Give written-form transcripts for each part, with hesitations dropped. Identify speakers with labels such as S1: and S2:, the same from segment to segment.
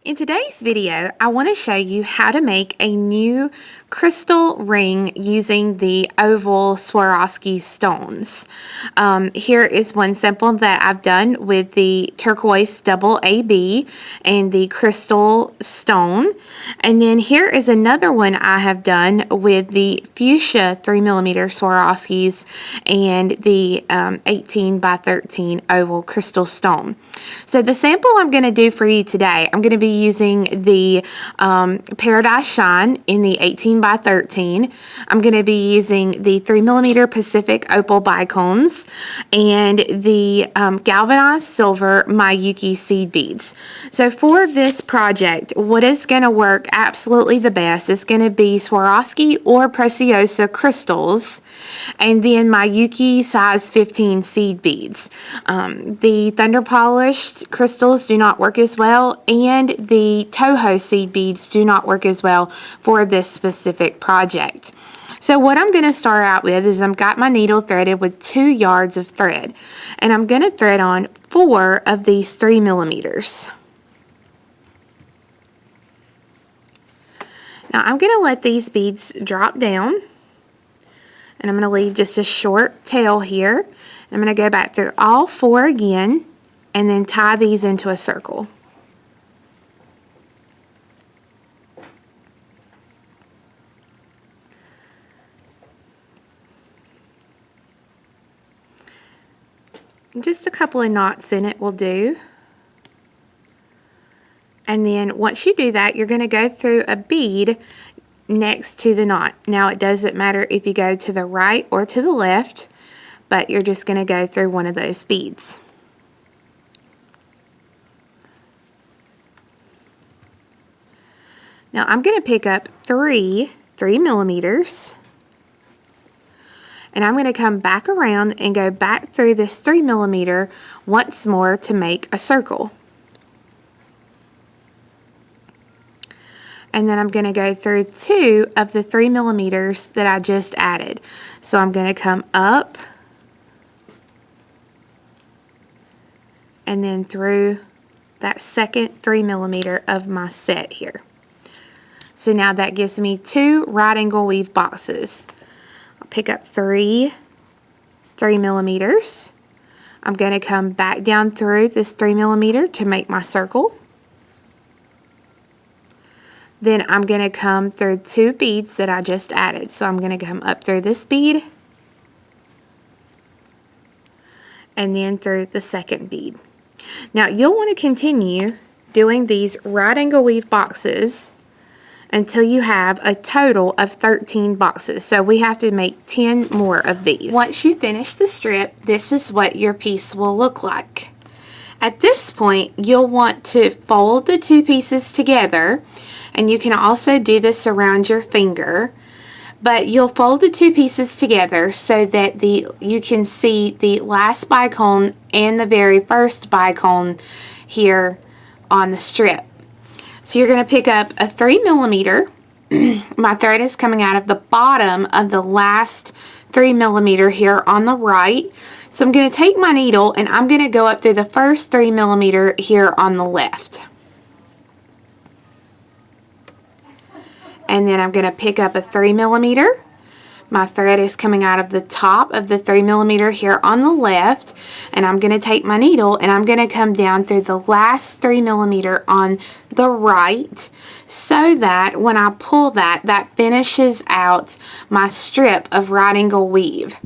S1: In today's video, I want to show you how to make a new crystal ring using the oval Swarovski stones. Here is one sample that I've done with the turquoise double AB and the crystal stone. And then here is another one I have done with the fuchsia 3mm Swarovskis and the 18 by 13 oval crystal stone. So the sample I'm going to do for you today, I'm going to be using the Paradise Shine in the 18 by 13. I'm going to be using the 3mm Pacific Opal Bicones and the galvanized silver Miyuki seed beads. So for this project, what is going to work absolutely the best is going to be Swarovski or Preciosa crystals and then Miyuki size 15 seed beads. The thunder polished crystals do not work as well, and the Toho seed beads do not work as well for this specific project. So what I'm going to start out with is I've got my needle threaded with 2 yards of thread, and I'm going to thread on 4 of these 3mm. Now I'm going to let these beads drop down, and I'm going to leave just a short tail here. I'm going to go back through all 4 again and then tie these into a circle. Just a couple of knots in it will do. And then once you do that, you're going to go through a bead next to the knot. Now it doesn't matter if you go to the right or to the left, but you're just going to go through one of those beads. Now I'm going to pick up 3 3mm, and I'm going to come back around and go back through this 3mm once more to make a circle. And then I'm going to go through 2 of the 3mm that I just added. So I'm going to come up and then through that second 3mm of my set here. So now that gives me 2 right angle weave boxes. I'll pick up 3 3mm. I'm going to come back down through this 3mm to make my circle. Then I'm going to come through 2 beads that I just added. So I'm going to come up through this bead and then through the second bead. Now you'll want to continue doing these right angle weave boxes until you have a total of 13 boxes. So we have to make 10 more of these. Once you finish the strip, this is what your piece will look like. At this point, you'll want to fold the 2 pieces together, and you can also do this around your finger, but you'll fold the 2 pieces together so that you can see the last bicone and the very first bicone here on the strip. So you're going to pick up a 3mm. My thread is coming out of the bottom of the last 3mm here on the right. So I'm going to take my needle and I'm going to go up through the first 3mm here on the left. And then I'm going to pick up a 3mm. My thread is coming out of the top of the 3mm here on the left, and I'm going to take my needle and I'm going to come down through the last 3mm on the right, so that when I pull that finishes out my strip of right angle weave.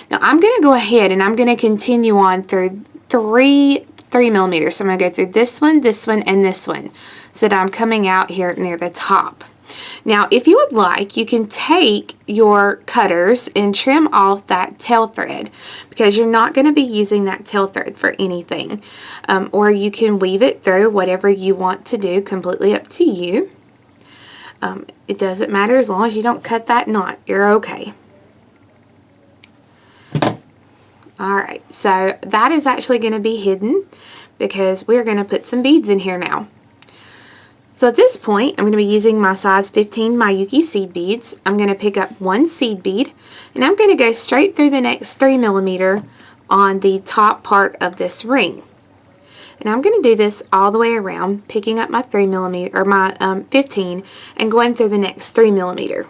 S1: Now I'm going to go ahead and I'm going to continue on through 3 3mm. So I'm going to go through this one, and this one, so that I'm coming out here near the top. Now, if you would like, you can take your cutters and trim off that tail thread, because you're not going to be using that tail thread for anything. Or you can weave it through, whatever you want to do, completely up to you. It doesn't matter as long as you don't cut that knot. You're okay. Alright, so that is actually going to be hidden because we're going to put some beads in here now. So at this point, I'm going to be using my size 15 Miyuki seed beads. I'm going to pick up 1 seed bead, and I'm going to go straight through the next 3mm on the top part of this ring. And I'm going to do this all the way around, picking up my 3mm or my 15 and going through the next 3mm.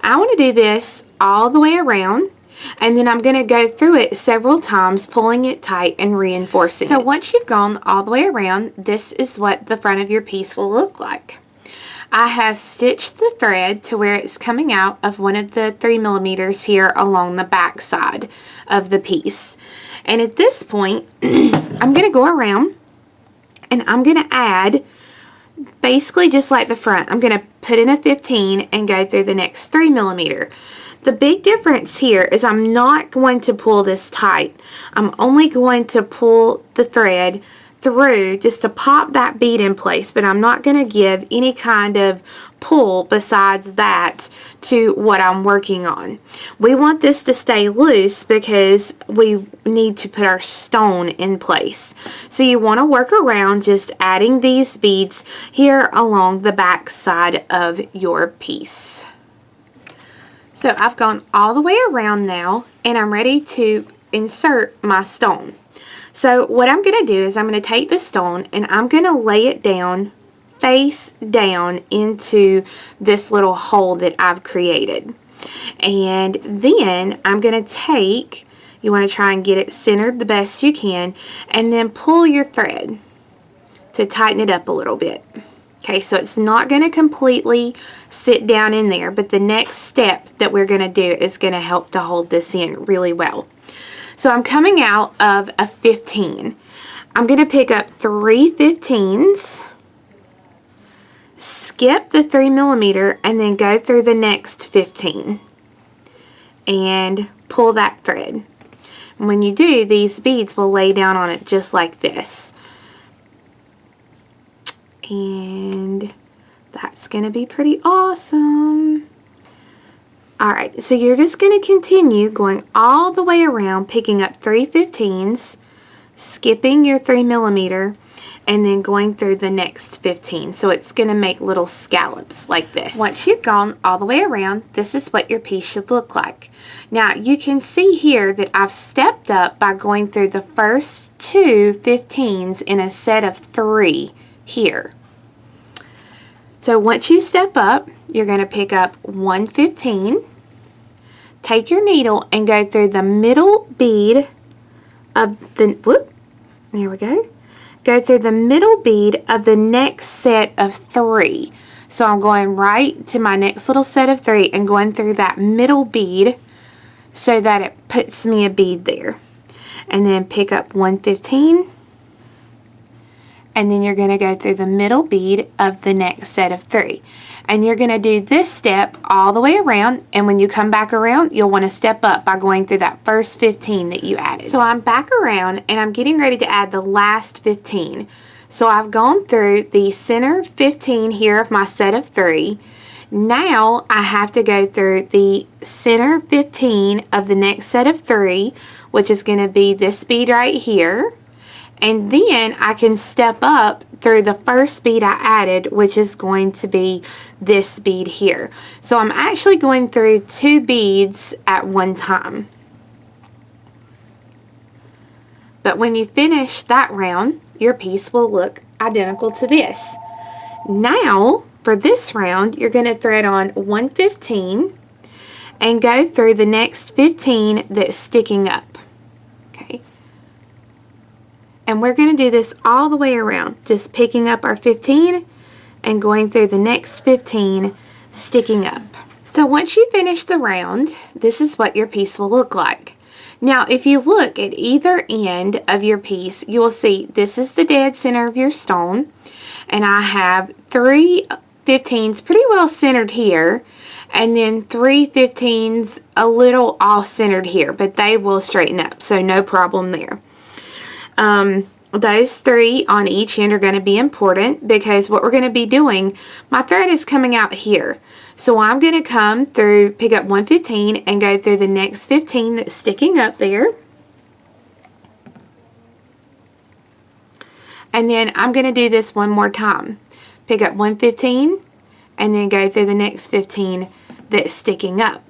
S1: I want to do this all the way around, and then I'm going to go through it several times, pulling it tight and reinforcing it. So once you've gone all the way around, this is what the front of your piece will look like. I have stitched the thread to where it's coming out of one of the 3mm here along the back side of the piece. And at this point, I'm going to go around and I'm going to add, basically just like the front, I'm going to put in a 15 and go through the next 3mm. The big difference here is I'm not going to pull this tight. I'm only going to pull the thread through just to pop that bead in place, but I'm not going to give any kind of pull besides that to what I'm working on. We want this to stay loose because we need to put our stone in place. So you want to work around just adding these beads here along the back side of your piece. So I've gone all the way around now and I'm ready to insert my stone. So what I'm going to do is I'm going to take the stone and I'm going to lay it down face down into this little hole that I've created. And then I'm going to take, you want to try and get it centered the best you can, and then pull your thread to tighten it up a little bit. Okay, so it's not going to completely sit down in there, but the next step that we're going to do is going to help to hold this in really well. So I'm coming out of a 15. I'm going to pick up 3 15s, skip the 3mm, and then go through the next 15 and pull that thread. And when you do, these beads will lay down on it just like this. And that's going to be pretty awesome. Alright, so you're just going to continue going all the way around, picking up 3 15s, skipping your 3mm, and then going through the next 15. So it's going to make little scallops like this. Once you've gone all the way around, this is what your piece should look like. Now you can see here that I've stepped up by going through the first 2 15s in a set of 3 here. So once you step up, you're going to pick up 1 15, take your needle and go through the middle bead of the, whoop, there we go. Go through the middle bead of the next set of 3. So I'm going right to my next little set of 3 and going through that middle bead so that it puts me a bead there. And then pick up 1 15. And then you're going to go through the middle bead of the next set of 3. And you're going to do this step all the way around, and when you come back around, you'll want to step up by going through that first 15 that you added. So I'm back around and I'm getting ready to add the last 15. So I've gone through the center 15 here of my set of 3. Now I have to go through the center 15 of the next set of 3, which is going to be this bead right here. And then I can step up through the first bead I added, which is going to be this bead here. So I'm actually going through 2 beads at one time. But when you finish that round, your piece will look identical to this. Now, for this round, you're going to thread on 1 15 and go through the next 15 that's sticking up. Okay. And we're going to do this all the way around, just picking up our 15 and going through the next 15, sticking up. So once you finish the round, this is what your piece will look like. Now, if you look at either end of your piece, you will see this is the dead center of your stone, and I have 3 15s pretty well centered here, and then 3 15s a little off centered here, but they will straighten up, so no problem there. Those 3 on each end are going to be important because what we're going to be doing, my thread is coming out here. So I'm going to come through, pick up 1 15 and go through the next 15 that's sticking up there. And then I'm going to do this one more time. Pick up 1 15 and then go through the next 15 that's sticking up.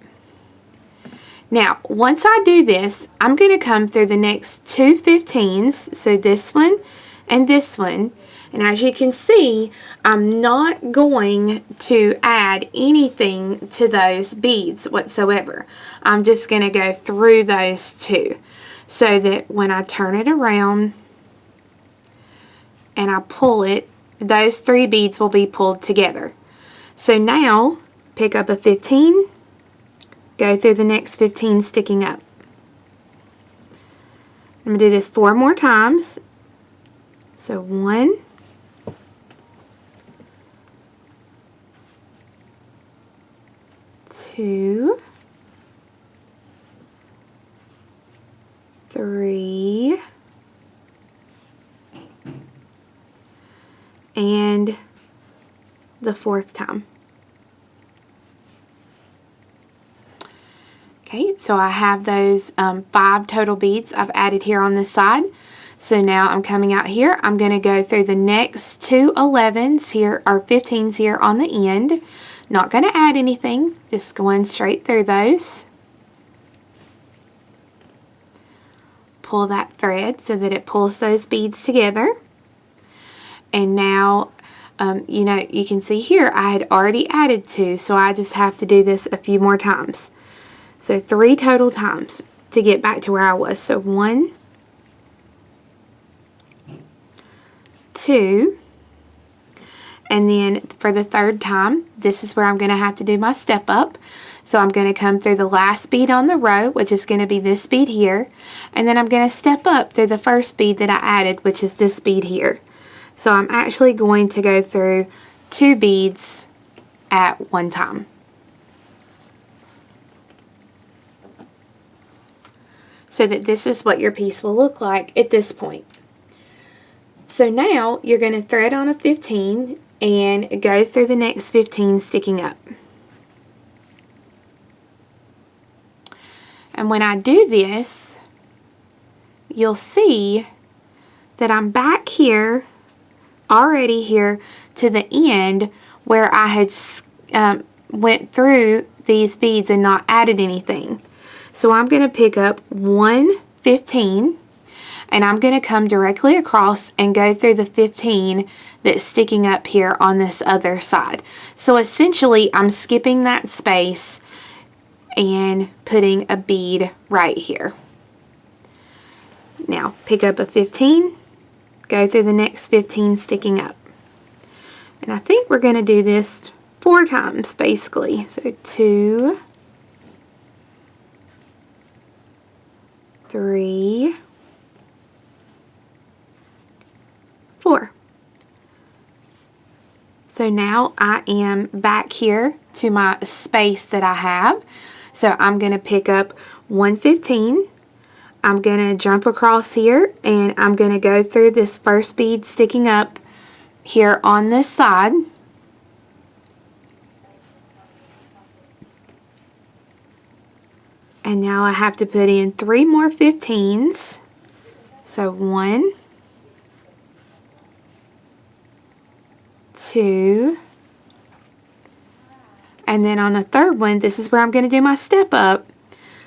S1: Now, once I do this, I'm going to come through the next 2 15s, so this one and this one. And as you can see, I'm not going to add anything to those beads whatsoever. I'm just going to go through those two so that when I turn it around and I pull it, those 3 beads will be pulled together. So now, pick up a 15, go through the next 15 sticking up. I'm going to do this 4 more times. So 1, 2, 3, and the 4th time. Okay, so I have those 5 total beads I've added here on this side. So now I'm coming out here. I'm going to go through the next 2 11s here, or 15s here on the end. Not going to add anything, just going straight through those. Pull that thread so that it pulls those beads together. And now, you know, you can see here I had already added 2, so I just have to do this a few more times. So 3 total times to get back to where I was. So 1, 2, and then for the 3rd time, this is where I'm going to have to do my step up. So I'm going to come through the last bead on the row, which is going to be this bead here, and then I'm going to step up through the first bead that I added, which is this bead here. So I'm actually going to go through 2 beads at one time. So that this is what your piece will look like at this point. So now you're going to thread on a 15 and go through the next 15 sticking up. And when I do this, you'll see that I'm back here, already here to the end where I had went through these beads and not added anything. So I'm going to pick up 1 15 and I'm going to come directly across and go through the 15 that's sticking up here on this other side. So essentially I'm skipping that space and putting a bead right here. Now pick up a 15, go through the next 15 sticking up. And I think we're going to do this 4 times basically. So 2, 3, 4. So now I am back here to my space that I have. So I'm going to pick up 1 15. I'm going to jump across here and I'm going to go through this first bead sticking up here on this side. And now I have to put in 3 more 15s. So 1, 2, and then on the 3rd one, this is where I'm going to do my step up.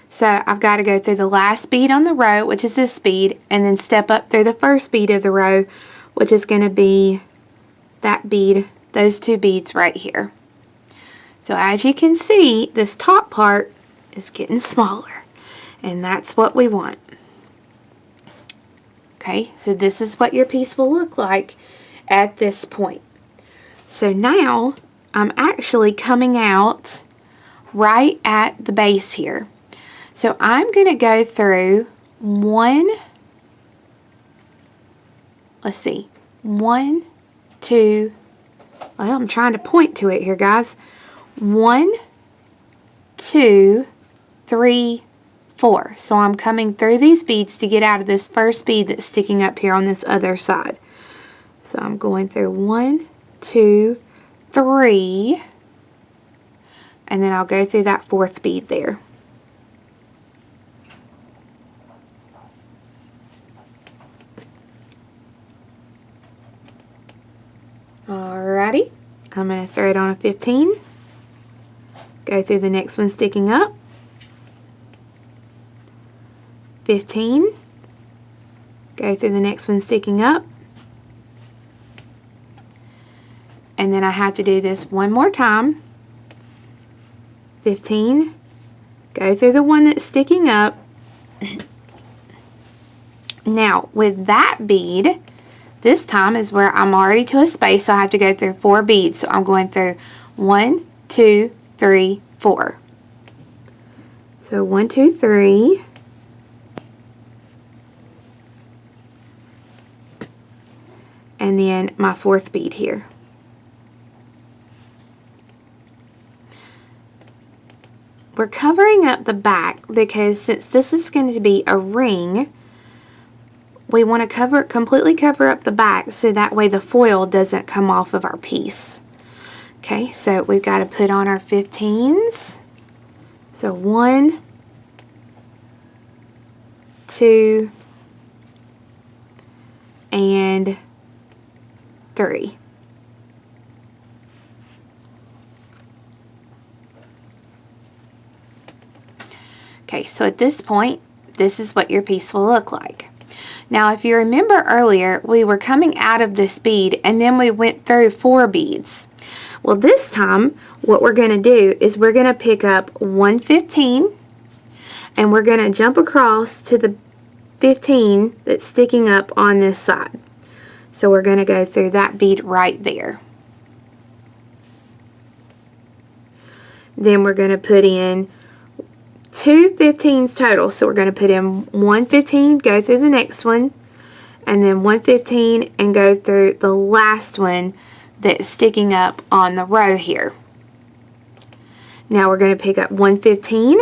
S1: So I've got to go through the last bead on the row, which is this bead, and then step up through the first bead of the row, which is going to be that bead, those 2 beads right here. So as you can see, this top part is getting smaller, and that's what we want. Okay, so this is what your piece will look like at this point. So now I'm actually coming out right at the base here. So I'm going to go through 1, let's see, 1, 2, well, I'm trying to point to it here, guys. 1, 2, 3, 4. So I'm coming through these beads to get out of this first bead that's sticking up here on this other side. So I'm going through 1, 2, 3, and then I'll go through that 4th bead there. Alrighty, I'm going to thread on a 15, go through the next one sticking up, 15, go through the next one sticking up, and then I have to do this one more time. 15, go through the one that's sticking up. Now with that bead, this time is where I'm already to a space, so I have to go through 4 beads. So I'm going through 1, 2, 3, 4. So 1, 2, 3. And then my 4th bead here. We're covering up the back because since this is going to be a ring, we want to completely cover up the back so that way the foil doesn't come off of our piece. Okay, so we've got to put on our 15s. So 1, 2, and 3. Okay, so at this point, this is what your piece will look like. Now, if you remember earlier, we were coming out of this bead and then we went through 4 beads. Well, this time, what we're going to do is we're going to pick up 1 15 and we're going to jump across to the 15 that's sticking up on this side. So we're going to go through that bead right there. Then we're going to put in 2 15s total. So we're going to put in 1 15, go through the next one, and then 1 15 and go through the last one that's sticking up on the row here. Now we're going to pick up 1 15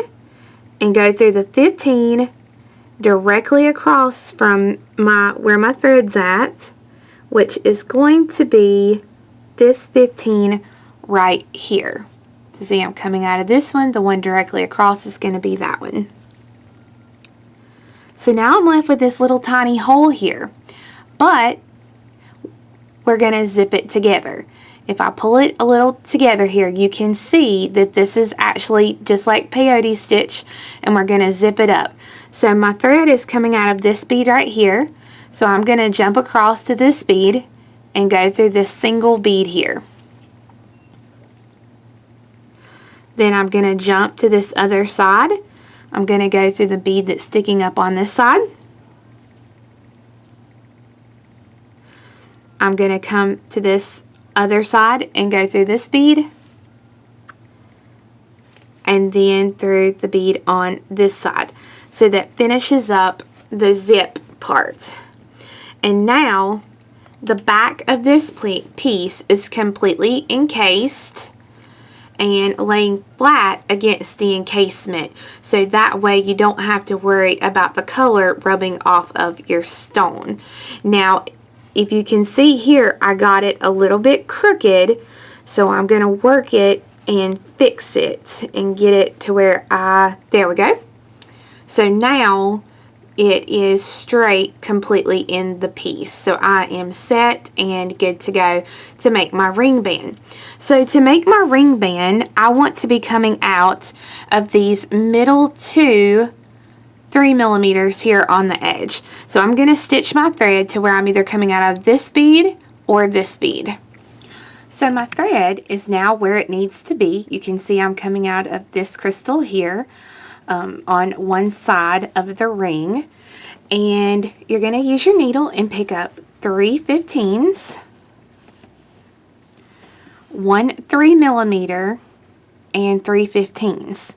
S1: and go through the 15 directly across from where my thread's at, which is going to be this 15 right here. So see, I'm coming out of this one, the one directly across is going to be that one. So now I'm left with this little tiny hole here, but we're going to zip it together. If I pull it a little together here, you can see that this is actually just like peyote stitch, and we're going to zip it up. So my thread is coming out of this bead right here, so I'm going to jump across to this bead and go through this single bead here. Then I'm going to jump to this other side. I'm going to go through the bead that's sticking up on this side. I'm going to come to this other side and go through this bead, and then through the bead on this side. So that finishes up the zip part. And now the back of this piece is completely encased and laying flat against the encasement, so that way you don't have to worry about the color rubbing off of your stone. Now, if you can see here, I got it a little bit crooked, so I'm going to work it and fix it and get it to where there we go. So now it is straight completely in the piece. So I am set and good to go to make my ring band. So to make my ring band, I want to be coming out of these middle 2 3mm here on the edge. So I'm going to stitch my thread to where I'm either coming out of this bead or this bead. So my thread is now where it needs to be. You can see I'm coming out of this crystal here on one side of the ring. And you're going to use your needle and pick up 3 15s, 1 3mm, and 3 15s.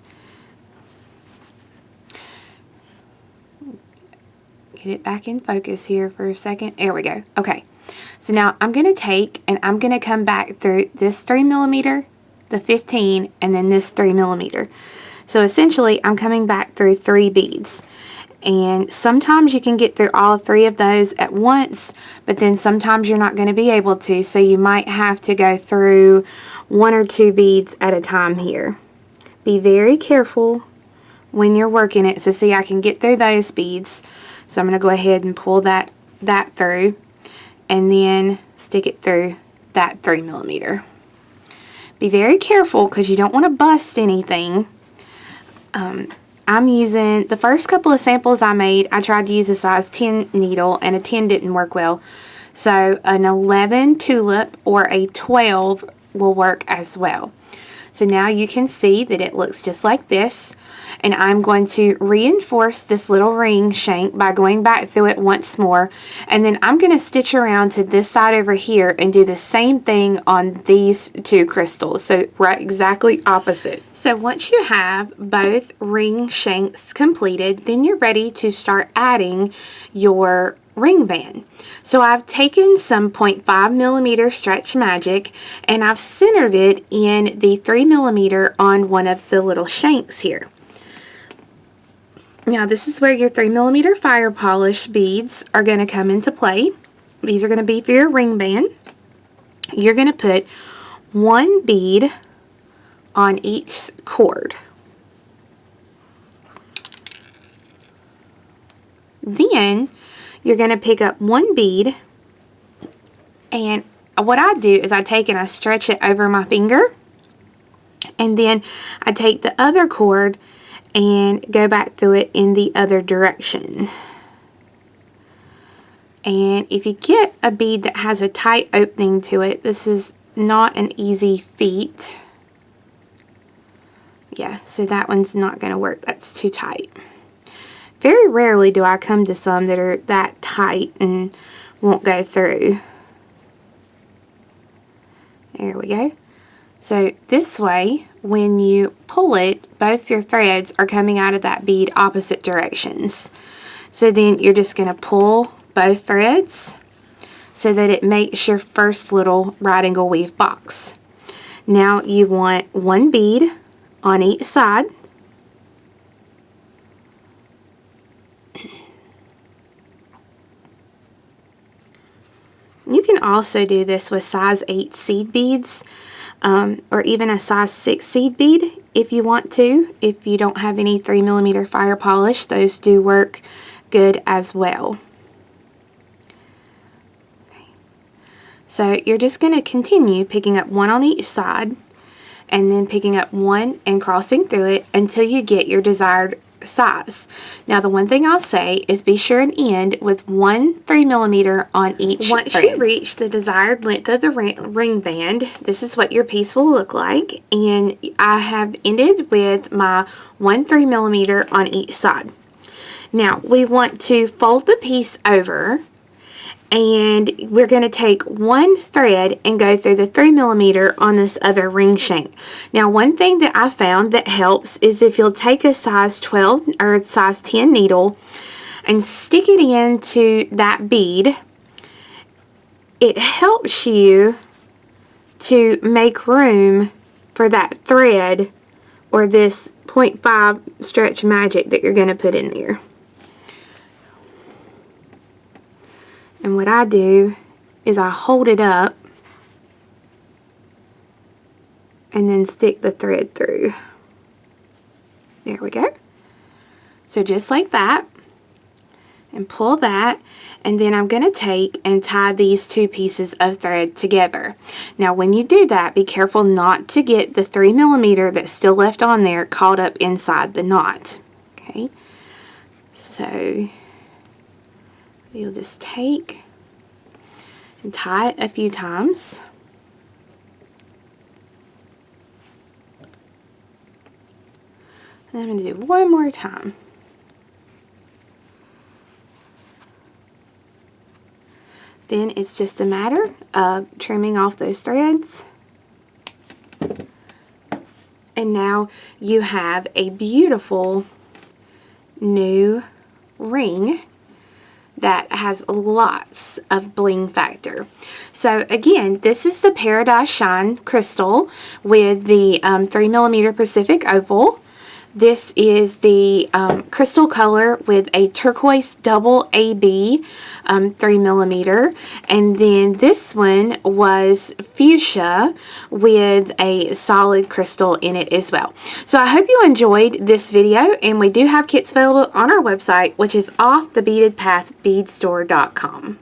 S1: Get it back in focus here for a second. There we go. Okay. So now I'm going to take and I'm going to come back through this 3mm, the 15, and then this 3mm. So essentially I'm coming back through 3 beads. And sometimes you can get through all 3 of those at once, but then sometimes you're not going to be able to, so you might have to go through 1 or 2 beads at a time here. Be very careful when you're working it. So see, I can get through those beads, so I'm going to go ahead and pull that through and then stick it through that 3mm. Be very careful because you don't want to bust anything. I'm using, the first couple of samples I made, I tried to use a size 10 needle and a 10 didn't work well. So an 11 tulip or a 12 will work as well. So now you can see that it looks just like this. And I'm going to reinforce this little ring shank by going back through it once more. And then I'm going to stitch around to this side over here and do the same thing on these two crystals. So right exactly opposite. So once you have both ring shanks completed, then you're ready to start adding your ring band. So I've taken some 0.5 millimeter stretch magic and I've centered it in the 3 millimeter on one of the little shanks here. Now this is where your 3 millimeter fire polish beads are going to come into play. These are going to be for your ring band. You're going to put one bead on each cord. Then you're going to pick up one bead, and what I do is I take and I stretch it over my finger, and then I take the other cord and go back through it in the other direction. And if you get a bead that has a tight opening to it, this is not an easy feat. Yeah, so that one's not going to work. That's too tight. Very rarely do I come to some that are that tight and won't go through. There we go. So this way, when you pull it, both your threads are coming out of that bead opposite directions. So then you're just going to pull both threads so that it makes your first little right angle weave box. Now you want one bead on each side. You can also do this with size 8 seed beads or even a size 6 seed bead if you want to. If you don't have any 3 millimeter fire polish, those do work good as well. Okay. So you're just going to continue picking up one on each side and then picking up one and crossing through it until you get your desired size. Now the one thing I'll say is be sure and end with one 3 millimeter on each Once thread. You reach the desired length of the ring band, this is what your piece will look like, and I have ended with my 1 3 millimeter on each side. Now we want to fold the piece over, and we're going to take one thread and go through the 3 millimeter on this other ring shank. Now one thing that I found that helps is if you'll take a size 12 or size 10 needle and stick it into that bead, it helps you to make room for that thread or this 0.5 stretch magic that you're going to put in there. And what I do is I hold it up and then stick the thread through. There we go. So just like that, and pull that, and then I'm going to take and tie these two pieces of thread together. Now when you do that, be careful not to get the 3 millimeter that's still left on there caught up inside the knot. Okay, so you'll just take and tie it a few times. And I'm going to do one more time. Then it's just a matter of trimming off those threads. And now you have a beautiful new ring that has lots of bling factor. So again, this is the Paradise Shine crystal with the 3 millimeter Pacific opal. This is the crystal color with a turquoise double AB 3 millimeter, and then this one was fuchsia with a solid crystal in it as well. So I hope you enjoyed this video, and we do have kits available on our website, which is offthebeadedpathbeadstore.com.